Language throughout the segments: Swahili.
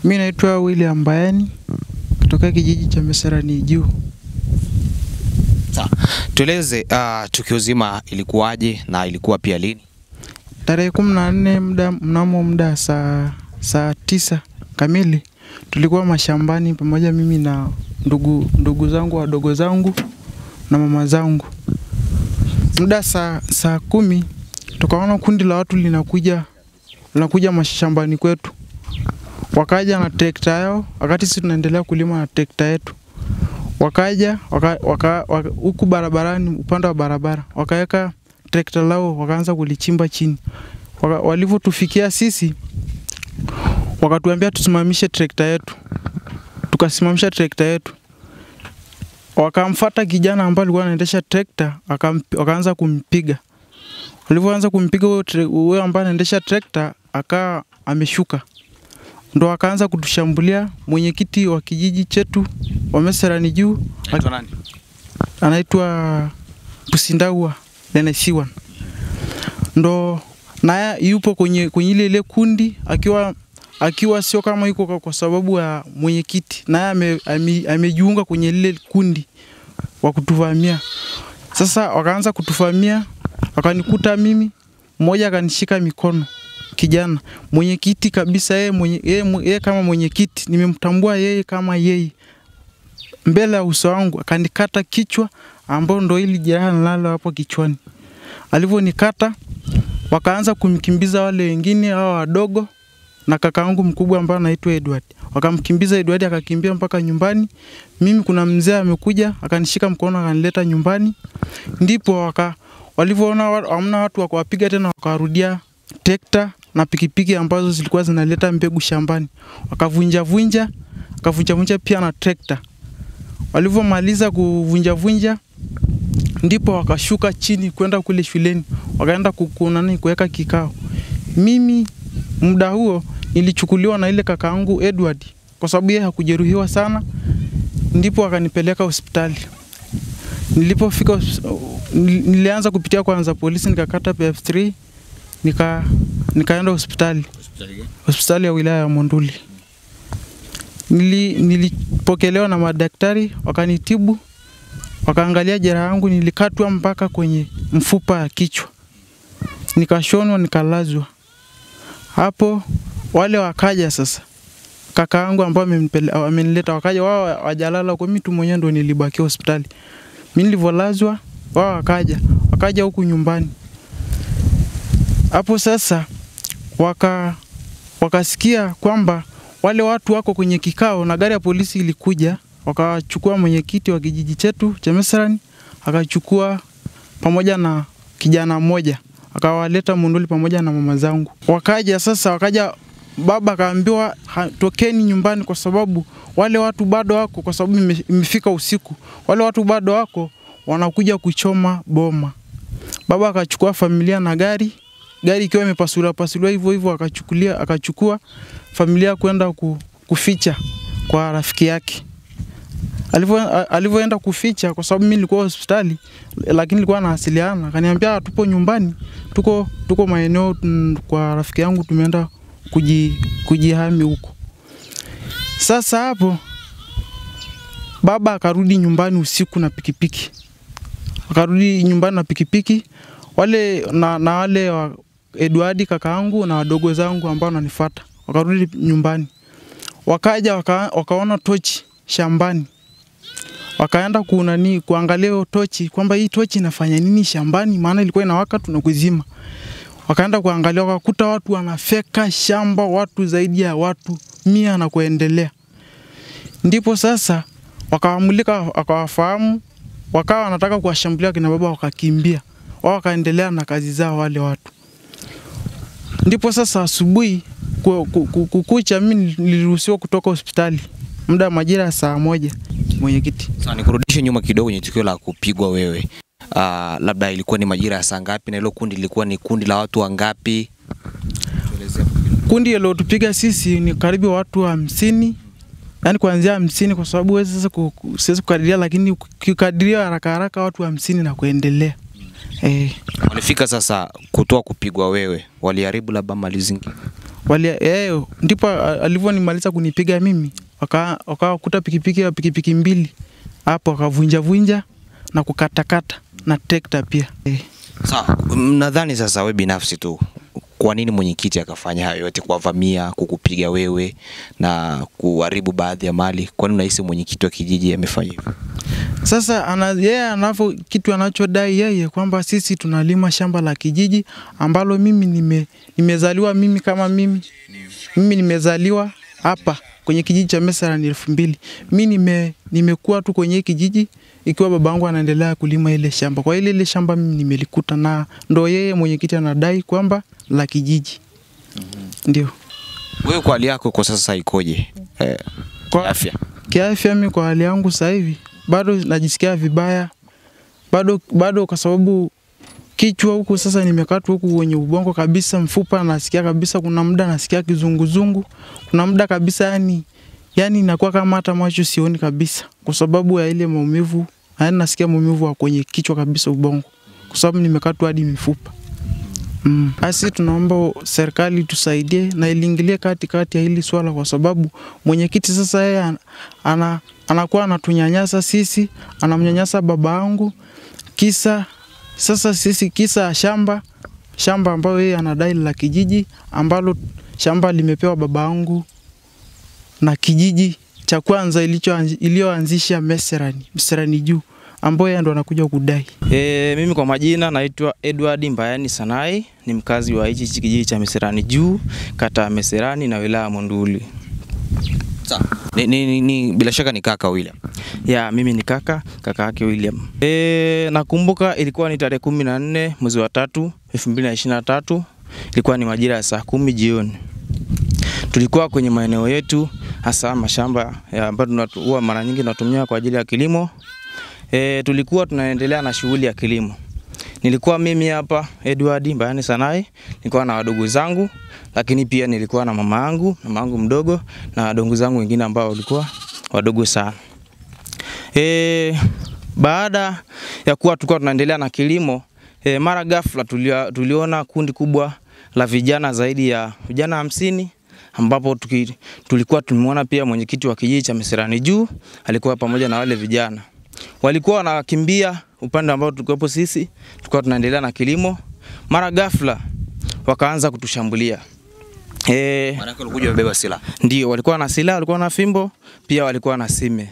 Mimi naitwa William Bayani kutoka kijiji cha Mesarani Juu. Sawa. Tueleze tukio zima ilikuwaje na ilikuwa pia lini? Tarehe 14 mnamo muda saa 9 kamili tulikuwa mashambani pamoja mimi na ndugu zangu wadogo zangu na mama zangu. Muda saa 10 tukaona kundi la watu linakuja mashambani kwetu. Wakaja na trekta yao wakati sisi tunaendelea kulima na trekta yetu. Wakaja huku barabarani, upande wa barabara, wakaweka trekta lao wakaanza kulichimba chini. Walivyotufikia sisi wakatuambia tusimamishe trekta yetu. Tukasimamisha trekta yetu. Wakamfuata kijana ambaye alikuwa anaendesha trekta, wakaanza kumpiga. Walivyoanza kumpiga huyo ambaye anaendesha trekta akawa ameshuka. Ndo akaanza kutushambulia mwenyekiti wa kijiji chetu wa Mesarani Juu. Anaitwa nani? Anaitwa Pusindawa Lenesiwan. Ndo naye yupo kwenye ile kundi akiwa sio kama yuko kwa sababu ya mwenyekiti. Naye amejiunga kwenye ile kundi wa kutuvamia. Sasa wakaanza kutuvamia, wakanikuta mimi, mmoja akanishika mikono. Kijana mwenyekiti kabisa, yeye kama mwenyekiti, nimemtambua yeye kama yeye. Mbele ya uso wangu akanikata kichwa ambao ndo ili jeraha nalo hapo kichwani. Alivyonikata wakaanza kumkimbiza wale wengine hao wadogo na kakaangu mkubwa ambaye anaitwa Edward. Wakamkimbiza Edward akakimbia mpaka nyumbani. Mimi kuna mzee amekuja akanishika mkono akanileta nyumbani. Ndipo walivyoona hamna watu wa kuwapiga tena, wakarudia trekta na pikipiki ambazo zilikuwa zinaleta mbegu shambani. Wakavunja pia na trekta. Walivyomaliza kuvunja ndipo wakashuka chini kwenda kule shuleni. Wakaenda kuweka kikao. Mimi muda huo nilichukuliwa na ile kakaangu Edward kwa sababu yeye hakujeruhiwa sana. Ndipo akanipeleka hospitali. Nilipofika nilianza kupitia kwanza polisi, nikakata PF3, nikaenda hospitali. Hospitali ya wilaya ya Monduli. Nilipokelewa na madaktari, wakanitibu, wakaangalia jeraha yangu, nilikatwa mpaka kwenye mfupa ya kichwa. Nikashonwa, nikalazwa. Hapo wale wakaja sasa. Kakaangu ambao amenileta wakaja, wao wajalala kwa mimi tu mwenyewe ndo nilibaki hospitali. Mimi nilivyolazwa, wao wakaja huku nyumbani. Hapo sasa wakasikia kwamba wale watu wako kwenye kikao na gari ya polisi ilikuja, wakachukua mwenyekiti wa kijiji chetu cha Mesarani, akachukua pamoja na kijana mmoja, akawaleta Monduli pamoja na mama zangu. Wakaja baba akaambiwa tokeni nyumbani kwa sababu wale watu bado wako, kwa sababu imefika usiku. Wale watu bado wako wanakuja kuchoma boma. Baba akachukua familia na gari ikiwa imepasuliwa hivyo akachukua familia kwenda kuficha kwa rafiki yake. Alivyoenda kuficha kwa sababu mimi nilikuwa hospitali lakini nilikuwa nawasiliana, akaniambia tupo nyumbani, tuko maeneo kwa rafiki yangu, tumeenda kujihami huko. Sasa hapo baba akarudi nyumbani usiku na pikipiki. Wale wale wa Edward kakaangu na wadogo zangu ambao wananifuata wakarudi nyumbani. Wakaja wakaona tochi shambani. Wakaenda kuangalia tochi kwamba hii tochi inafanya nini shambani, maana ilikuwa inawaka tunakuzima. Wakaenda kuangalia, wakakuta watu wanafeka shamba, watu zaidi ya watu 100 na kuendelea. Ndipo sasa wakawamulika, wakawafahamu, wakawa wanataka kuwashambulia kina baba, wakakimbia. Wao wakaendelea na kazi zao wale watu. Ndipo sasa asubuhi kukucha mimi niliruhusiwa kutoka hospitali muda majira saa 1 mwenyekiti. Sasa nikurudishe nyuma kidogo kwenye tukio la kupigwa wewe. Labda ilikuwa ni majira saa ngapi na hilo kundi lilikuwa ni kundi la watu wangapi? Kundi lilotupiga sisi ni karibu watu 50. Yaani kuanzia 50 kwa sababu wewe sasa siwezi kukadiria, lakini ukikadiria haraka watu 50 na kuendelea. Walifika sasa kutoa kupigwa wewe, waliharibu labda mali zingine? ndipo alivyonimaliza kunipiga mimi, wakakuta pikipiki mbili hapo, wakavunja na kukatakata na trekta pia. Sawa, nadhani sasa wewe binafsi tu, kwa nini mwenyekiti akafanya hayo yote, kuwavamia, kukupiga wewe na kuharibu baadhi ya mali? Kwa nini unahisi mwenyekiti wa kijiji amefanya hivyo? Sasa yeye kitu anachodai yeye kwamba sisi tunalima shamba la kijiji ambalo mimi nimezaliwa mimi nimezaliwa hapa kwenye kijiji cha Mesera ni 2000. Mimi nimekuwa tu kwenye kijiji ikiwa babangu anaendelea kulima ile shamba. Kwa ile shamba mimi nimelikuta, na ndo yeye mwenyekiti anadai kwamba la kijiji. Ndio. Wewe kwa hali yako kwa sasa ikoje? Kwa afya. Kiafya mimi kwa hali yangu sasa hivi bado najisikia vibaya. Bado kwa sababu kichwa huku sasa nimekatwa huku kwenye ubongo kabisa, mfupa nasikia kabisa, kuna muda nasikia kizunguzungu. Kuna muda kabisa yani inakuwa kama hata macho sioni kabisa kwa sababu ya ile maumivu. Nasikia maumivu kwenye kichwa kabisa, ubongo, kwa sababu nimekatwa hadi mifupa. Asi tunaomba serikali tusaidie na iliingilie kati ya hili swala, kwa sababu mwenyekiti sasa yeye anakuwa anatunyanyasa sisi, anamnyanyasa baba yangu kisa shamba ambayo yeye anadai la kijiji, ambalo shamba limepewa baba yangu na kijiji cha kwanza iliyoanzisha Meserani juu, ambayo yeye ndo anakuja kudai. Mimi kwa majina naitwa Edward Mbayani Sanai, ni mkazi wa hichi kijiji cha Meserani juu, kata Meserani na wilaya Monduli. Sawa. Ni bila shaka ni kaka William. Ya, mimi ni kaka yake William. Nakumbuka ilikuwa ni tarehe 14 mwezi wa 3 2023, ilikuwa ni majira ya saa 10 jioni. Tulikuwa kwenye maeneo yetu, hasa mashamba ambayo huwa mara nyingi tunatumia kwa ajili ya kilimo. Tulikuwa tunaendelea na shughuli ya kilimo. Nilikuwa mimi hapa Edward Mbayani Sanai, nilikuwa na wadogo zangu, lakini pia nilikuwa na mama yangu mdogo na wadogo zangu wengine ambao walikuwa wadogo sana. Baada ya kuwa tulikuwa tunaendelea na kilimo, mara ghafla tuliona kundi kubwa la vijana zaidi ya vijana 50, ambapo tulikuwa tumeona pia mwenyekiti wa kijiji cha Meserani juu alikuwa pamoja na wale vijana. Walikuwa wanakimbia upande ambao tulikuwa sisi, tulikuwa tunaendelea na kilimo. Mara ghafla wakaanza kutushambulia. Maana walikuja wabeba silaha. Ndio, walikuwa na silaha, walikuwa na fimbo, pia walikuwa na sime.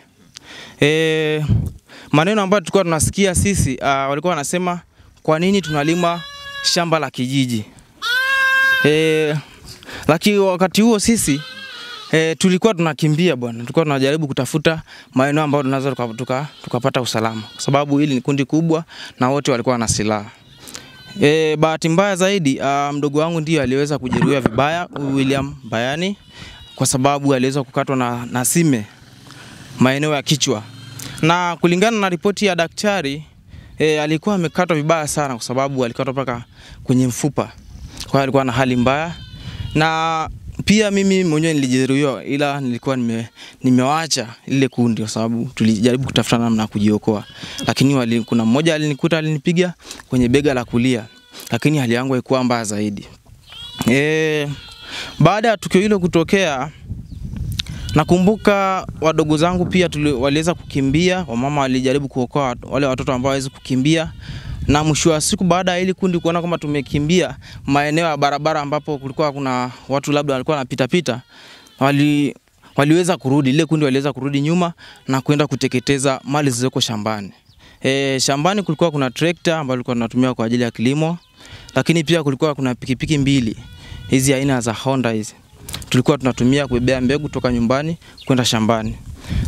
Maneno ambayo tulikuwa tunasikia sisi, walikuwa wanasema kwa nini tunalima shamba la kijiji. Lakini wakati huo sisi tulikuwa tunakimbia bwana. Tulikuwa tunajaribu kutafuta maeneo ambayo tunaweza tukapata usalama, kwa sababu hili ni kundi kubwa na wote walikuwa na silaha. Bahati mbaya zaidi, mdogo wangu ndiye aliweza kujeruhiwa vibaya, William Mbayani, kwa sababu aliweza kukatwa na sime maeneo ya kichwa. Na kulingana na ripoti ya daktari, alikuwa amekatwa vibaya sana kwa sababu alikatwa mpaka kwenye mfupa. Kwa hiyo alikuwa na hali mbaya. Na pia mimi mwenyewe nilijeruhiwa, ila nilikuwa nimewaacha ile kundi kwa sababu tulijaribu kutafuta namna kujiokoa. Lakini kuna mmoja alinipiga kwenye bega la kulia, lakini hali yangu haikuwa mbaya zaidi. Baada ya tukio hilo kutokea, nakumbuka wadogo zangu pia waliweza kukimbia, wamama walijaribu kuokoa wale watoto ambao hawezi kukimbia. Na mwisho wa siku, baada ya ile kundi kuona kama tumekimbia maeneo ya barabara ambapo kulikuwa kuna watu labda walikuwa wanapita, waliweza kurudi, ile kundi waliweza kurudi nyuma na kwenda kuteketeza mali zilizoko shambani. Shambani kulikuwa kuna trekta ambayo tulikuwa tunatumia kwa ajili ya kilimo, lakini pia kulikuwa kuna pikipiki mbili, hizi aina za Honda hizi. Tulikuwa tunatumia kubebea mbegu kutoka nyumbani kwenda shambani.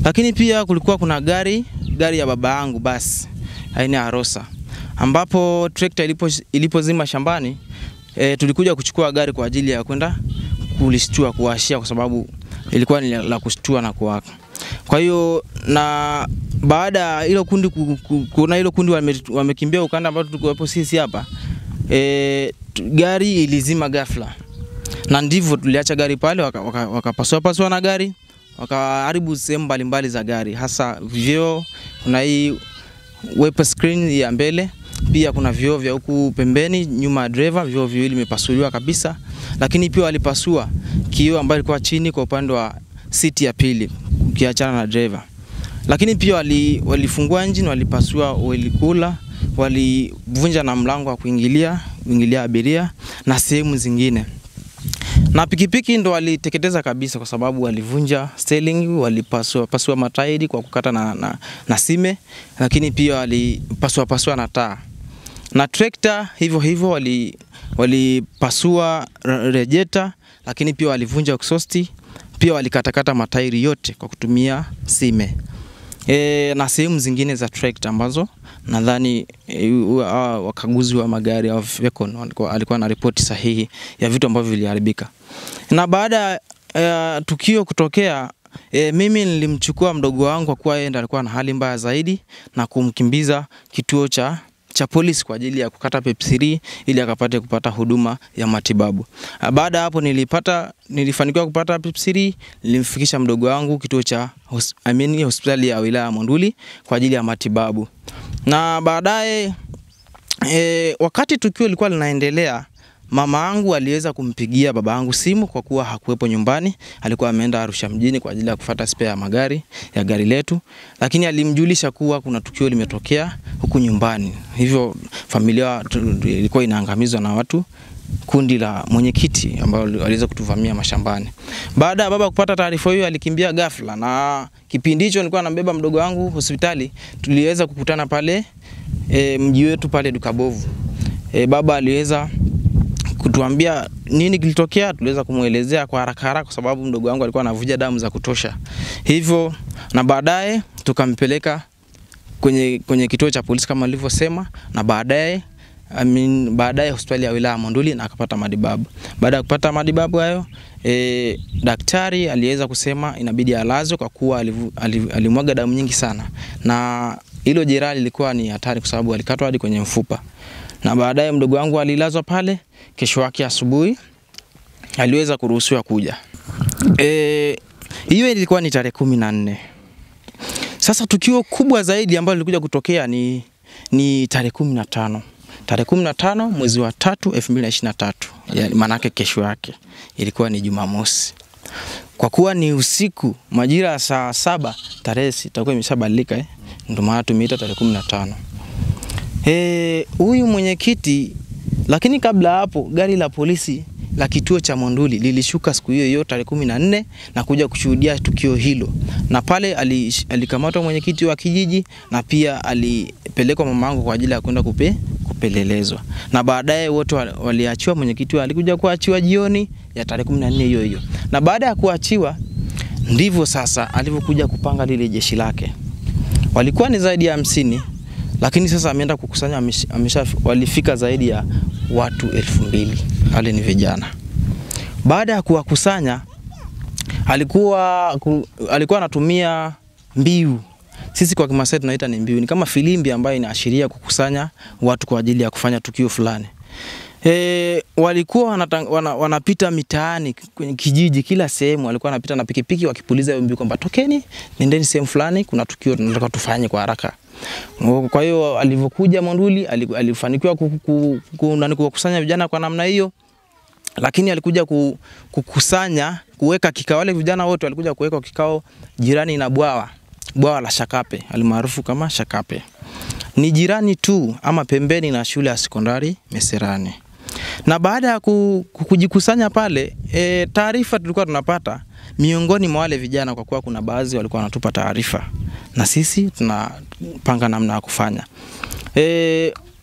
Lakini pia kulikuwa kuna gari ya baba yangu basi, aina ya Rosa, ambapo trekta ilipozima shambani, tulikuja kuchukua gari kwa ajili ya kwenda kulishtua, kuwashia, kwa sababu ilikuwa ni la kushtua na kuwaka. Kwa hiyo na baada ya hilo kundi kuna hilo kundi wamekimbia ukanda ambao tulikuwepo sisi hapa, gari ilizima ghafla. Na ndivyo tuliacha gari pale, wakapasua na gari, wakaharibu sehemu mbalimbali za gari, hasa vioo. Kuna hii wiper screen ya mbele, pia kuna vioo vya huku pembeni nyuma ya driver, vioo viwili vimepasuliwa kabisa. lakini pia walipasua kioo ambayo ilikuwa chini kwa upande wa siti ya pili ukiachana na driver. Lakini pia walifungua engine, walipasua oil cooler, walivunja na mlango wa kuingilia abiria na sehemu zingine. Na pikipiki ndo waliteketeza kabisa kwa sababu walivunja steering, walipasua matairi kwa kukata na sime, lakini pia walipasua na taa. Na trekta hivyo walipasua rejeta, lakini pia walivunja exhaust, pia walikatakata matairi yote kwa kutumia sime. Na sehemu zingine za trekta ambazo nadhani wakaguzi wa magari au Vecon alikuwa na ripoti sahihi ya vitu ambavyo viliharibika. Na baada ya tukio kutokea, mimi nilimchukua mdogo wangu kwa kuwa yeye ndiye alikuwa na hali mbaya zaidi na kumkimbiza kituo cha polisi kwa ajili ya kukata pepsiri ili akapate kupata huduma ya matibabu. Baada hapo nilifanikiwa kupata pepsiri, nilimfikisha mdogo wangu kituo cha hospitali ya wilaya Monduli kwa ajili ya matibabu. Na baadaye wakati tukio lilikuwa linaendelea, mama yangu aliweza kumpigia baba yangu simu kwa kuwa hakuwepo nyumbani, alikuwa ameenda Arusha mjini kwa ajili ya kufuata spare ya gari letu, lakini alimjulisha kuwa kuna tukio limetokea huku nyumbani. Hivyo familia ilikuwa inaangamizwa na kundi la mwenyekiti ambao waliweza kutuvamia mashambani. Baada ya baba kupata taarifa hiyo, alikimbia ghafla, na kipindi hicho nilikuwa nambeba mdogo wangu hospitali. Tuliweza kukutana pale mji wetu pale Dukabovu. Baba aliweza kutuambia nini kilitokea, tuliweza kumuelezea kwa haraka kwa sababu mdogo wangu alikuwa anavuja damu za kutosha. Hivyo na baadaye tukampeleka kwenye kituo cha polisi kama nilivyosema, na baadaye hospitali ya wilaya Monduli na akapata matibabu. Baada ya kupata matibabu hayo, daktari aliweza kusema inabidi alazwe kwa kuwa alimwaga damu nyingi sana, na hilo jeraha lilikuwa ni hatari kwa sababu alikatwa hadi kwenye mfupa. Na baadaye mdogo wangu alilazwa pale. Kesho yake asubuhi aliweza kuruhusiwa kuja. Hiyo ilikuwa ni tarehe 14. Sasa tukio kubwa zaidi ambalo lilikuja kutokea ni tarehe 15. Tarehe 15 mwezi wa 3 2023. Yani maana yake kesho yake ilikuwa ni Jumamosi. Kwa kuwa ni usiku majira saa 7, tarehe itakuwa imeshabadilika ndio maana tumeita tarehe 15. Huyu mwenyekiti, lakini kabla hapo gari la polisi la kituo cha Monduli lilishuka siku hiyo tarehe 14 na kuja kushuhudia tukio hilo. Na pale alikamatwa mwenyekiti wa kijiji na pia alipelekwa mamangu kwa ajili ya kwenda kupelelezwa. Na baadaye wote waliachiwa, mwenyekiti alikuja kuachiwa jioni ya tarehe 14 hiyo. Na baada ya kuachiwa ndivyo sasa alivyokuja kupanga lile jeshi lake. Walikuwa ni zaidi ya 50. Lakini sasa ameenda kukusanya, walifika zaidi ya watu 2000. Wale ni vijana. Baada ya kuwakusanya, alikuwa anatumia mbiu. Sisi kwa Kimasai tunaita ni mbiu. Ni kama filimbi ambayo inaashiria kukusanya watu kwa ajili ya kufanya tukio fulani. Walikuwa wanapita mitaani kwenye kijiji, kila sehemu walikuwa wanapita na pikipiki wakipuliza mbiu kwamba tokeni, nendeni sehemu fulani, kuna tukio tunataka tufanye kwa haraka. Kwa hiyo alivyokuja Monduli alifanikiwa kukusanya vijana kwa namna hiyo, lakini alikuja kuweka kikao. Wale vijana wote walikuja kuweka kikao jirani na bwawa la Shakape, alimaarufu kama Shakape. Ni jirani tu ama pembeni na shule ya sekondari Meserani. Na baada ya kujikusanya pale, taarifa tulikuwa tunapata miongoni mwa wale vijana, kwa kuwa kuna baadhi walikuwa wanatupa taarifa na sisi tunapanga namna ya kufanya.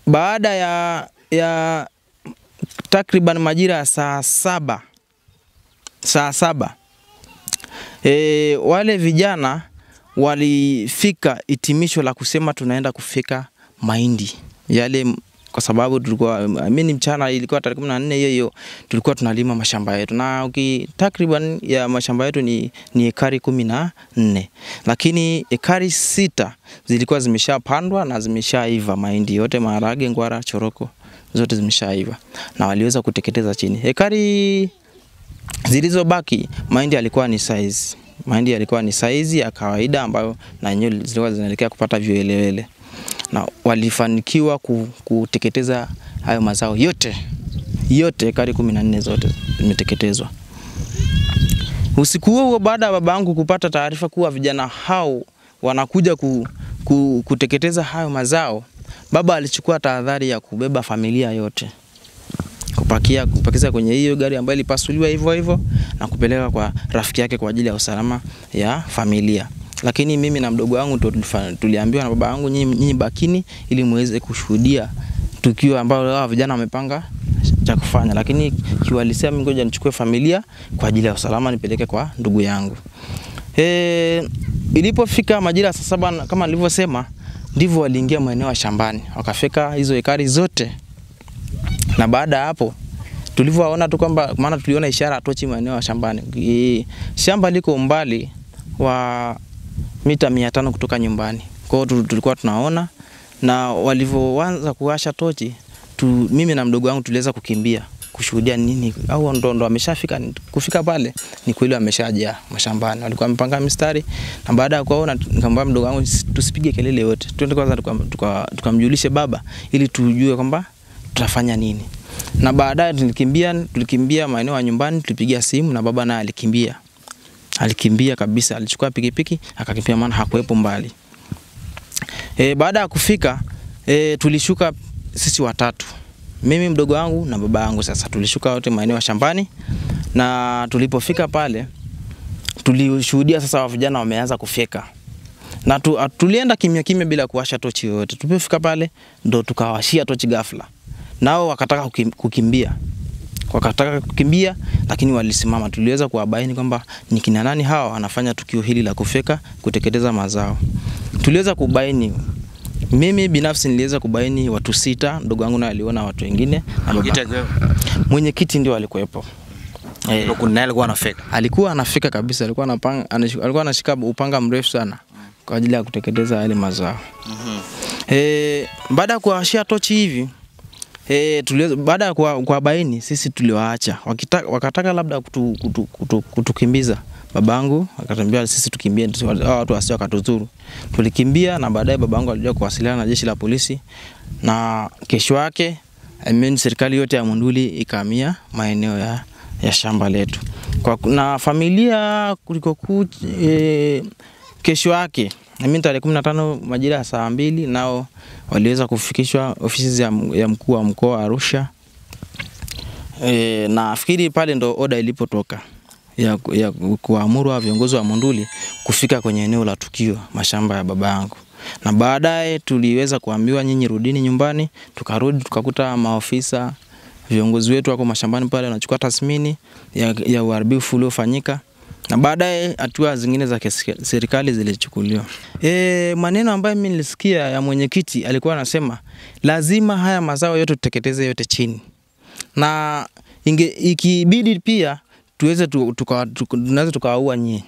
Baada ya takriban majira ya saa 7 wale vijana walifika hitimisho la kusema tunaenda kufika mahindi yale, kwa sababu tulikuwa mchana ilikuwa tarehe 14 hiyo tulikuwa tunalima mashamba yetu, na takriban ya mashamba yetu ni ekari 14, lakini ekari 6 zilikuwa zimeshapandwa na zimeshaiva mahindi yote, maharage, ngwara, choroko zote zimeshaiva na waliweza kuteketeza chini. Ekari zilizobaki mahindi yalikuwa ni size ya kawaida ambayo na yenyewe zilikuwa zinaelekea kupata viwelewele, na walifanikiwa kuteketeza hayo mazao yote yote ekari 14 zote zimeteketezwa. Usiku huo baada ya babangu kupata taarifa kuwa vijana hao wanakuja kuteketeza hayo mazao, baba alichukua tahadhari ya kubeba familia yote, kupakiza kwenye hiyo gari ambayo ilipasuliwa hivyo na kupeleka kwa rafiki yake kwa ajili ya usalama ya familia. Lakini mimi na mdogo wangu tuliambiwa na baba yangu, nyinyi bakini ili muweze kushuhudia tukio ambalo hao vijana wamepanga cha kufanya. Lakini kiwalisia mimi ngoja nichukue familia kwa ajili ya usalama nipeleke kwa ndugu yangu. Ilipofika majira saa 7 kama nilivyosema, ndivyo waliingia maeneo ya shambani, wakafika hizo ekari zote. Na baada ya hapo tulivyoona tu kwamba, maana tuliona ishara tochi maeneo ya shambani. Shamba liko umbali wa mita 500 kutoka nyumbani. Kwa hiyo tulikuwa tunaona, na walivyoanza kuwasha tochi, mimi na mdogo wangu tuliweza kukimbia kushuhudia nini, au ndo ameshafika. Kufika pale ni kweli ameshajaa mashambani, walikuwa wamepanga mistari. Na baada ya kuona, nikamwambia mdogo wangu tusipige kelele yote, twende kwanza tukamjulishe baba ili tujue kwamba tutafanya nini. Na baadaye tulikimbia maeneo ya nyumbani, tulipigia simu na baba naye alikimbia kabisa, alichukua pikipiki akakimbia, maana hakuepo mbali. Baada ya kufika tulishuka sisi watatu, mimi, mdogo wangu na baba yangu. Sasa tulishuka wote maeneo ya shambani, na tulipofika pale tulishuhudia sasa vijana wameanza kufyeka, na tulienda kimya bila kuwasha tochi yoyote. Tulipofika pale ndo tukawashia tochi ghafla, nao wakataka kukimbia, lakini walisimama. Tuliweza kuwabaini kwamba ni kina nani hawa wanafanya tukio hili la kufyeka, kuteketeza mazao. Tuliweza kubaini, mimi binafsi niliweza kubaini watu 6, ndugu wangu na aliona watu wengine, na mwenyekiti ndio alikuwepo. Kuna alikuwa anafeka. Alikuwa anafika kabisa, alikuwa anashika upanga mrefu sana kwa ajili ya kuteketeza yale mazao. Baada ya kuwashia tochi hivi, baada ya kuwabaini sisi tuliwaacha. Wakataka labda kutukimbiza. Babangu akatambia sisi tukimbie, watu wasio wakatuzuru. Tulikimbia, na baadaye babangu alikuja kuwasiliana na jeshi la polisi, na kesho yake serikali yote ya Monduli ikahamia maeneo ya shamba letu. Na familia kuliko kesho yake, mimi tarehe 15 majira ya saa 2 nao waliweza kufikishwa ofisi ya mkuu wa mkoa wa Arusha. Na fikiri pale ndo oda ilipotoka ya kuamuru viongozi wa Monduli kufika kwenye eneo la tukio, mashamba ya baba yangu. Na baadaye tuliweza kuambiwa, nyinyi rudini nyumbani. Tukarudi, tukakuta maofisa viongozi wetu wako mashambani pale wanachukua tathmini ya uharibifu uliofanyika, na baadaye hatua zingine za serikali zilichukuliwa. Maneno ambayo mimi nilisikia ya mwenyekiti, alikuwa anasema lazima haya mazao yote tuteketeze yote chini, na ikibidi pia tunaweza tukawaua nyinyi.